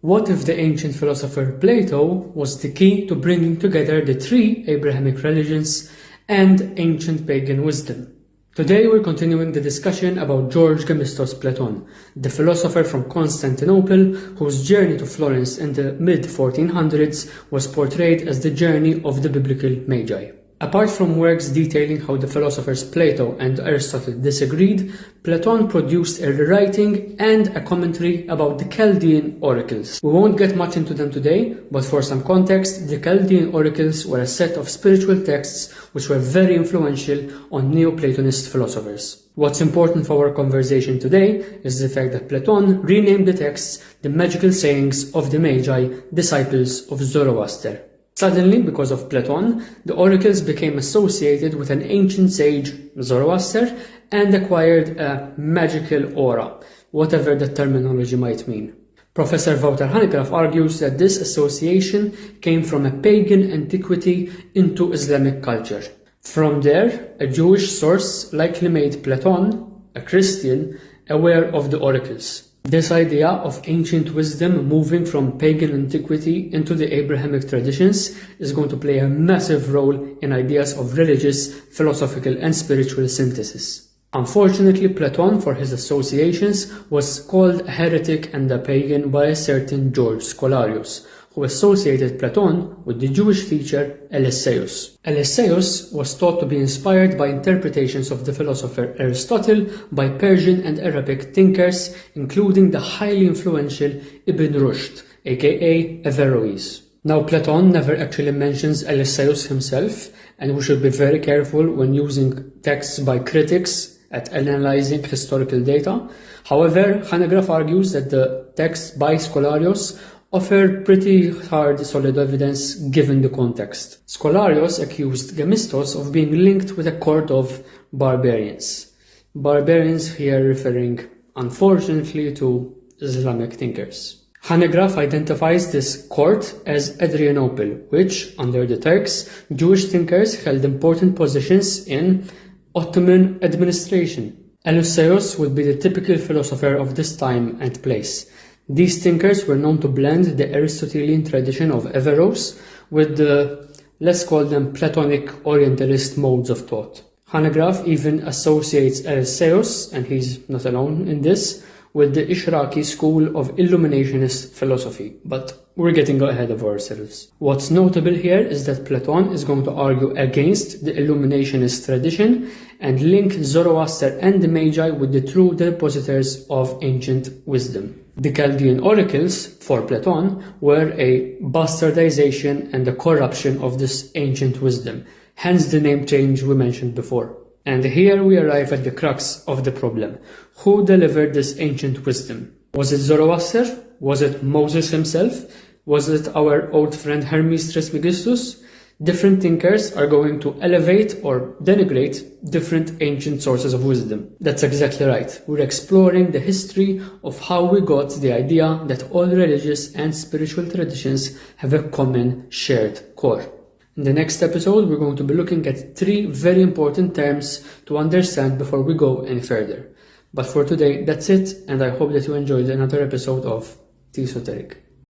What if the ancient philosopher Plato was the key to bringing together the three Abrahamic religions and ancient pagan wisdom? Today we're continuing the discussion about George Gemistos Platon, the philosopher from Constantinople whose journey to Florence in the mid-1400s was portrayed as the journey of the biblical Magi. Apart from works detailing how the philosophers Plato and Aristotle disagreed, Platon produced a rewriting and a commentary about the Chaldean oracles. We won't get much into them today, but for some context, the Chaldean oracles were a set of spiritual texts which were very influential on Neoplatonist philosophers. What's important for our conversation today is the fact that Platon renamed the texts the magical sayings of the Magi, disciples of Zoroaster. Suddenly, because of Platon, the oracles became associated with an ancient sage, Zoroaster, and acquired a magical aura, whatever the terminology might mean. Professor Wouter Hanegraaff argues that this association came from a pagan antiquity into Islamic culture. From there, a Jewish source likely made Platon, a Christian, aware of the oracles. This idea of ancient wisdom moving from pagan antiquity into the Abrahamic traditions is going to play a massive role in ideas of religious, philosophical, and spiritual synthesis. Unfortunately, Platon, for his associations, was called a heretic and a pagan by a certain George Scholarius, who associated Platon with the Jewish teacher Eliseus. Eliseus was thought to be inspired by interpretations of the philosopher Aristotle by Persian and Arabic thinkers, including the highly influential Ibn Rushd, aka Averroes. Now, Platon never actually mentions Eliseus himself, and we should be very careful when using texts by critics at analyzing historical data. However, Hanegraaff argues that the texts by Scholarius offer pretty hard, solid evidence given the context. Scholarius accused Gemistos of being linked with a court of barbarians. Barbarians here referring, unfortunately, to Islamic thinkers. Hanegraaff identifies this court as Adrianople, which, under the Turks, Jewish thinkers held important positions in Ottoman administration. Eliseus would be the typical philosopher of this time and place. These thinkers were known to blend the Aristotelian tradition of Averroes with the, let's call them, Platonic Orientalist modes of thought. Hanegraaff even associates Eliseus, and he's not alone in this, with the Ishraqi school of Illuminationist philosophy, but we're getting ahead of ourselves. What's notable here is that Platon is going to argue against the Illuminationist tradition and link Zoroaster and the Magi with the true depositors of ancient wisdom. The Chaldean oracles, for Platon, were a bastardization and a corruption of this ancient wisdom, hence the name change we mentioned before. And here we arrive at the crux of the problem. Who delivered this ancient wisdom? Was it Zoroaster? Was it Moses himself? Was it our old friend Hermes Trismegistus? Different thinkers are going to elevate or denigrate different ancient sources of wisdom. That's exactly right. We're exploring the history of how we got the idea that all religious and spiritual traditions have a common shared core. In the next episode, we're going to be looking at three very important terms to understand before we go any further. But for today, that's it, and I hope that you enjoyed another episode of TeaSoteric.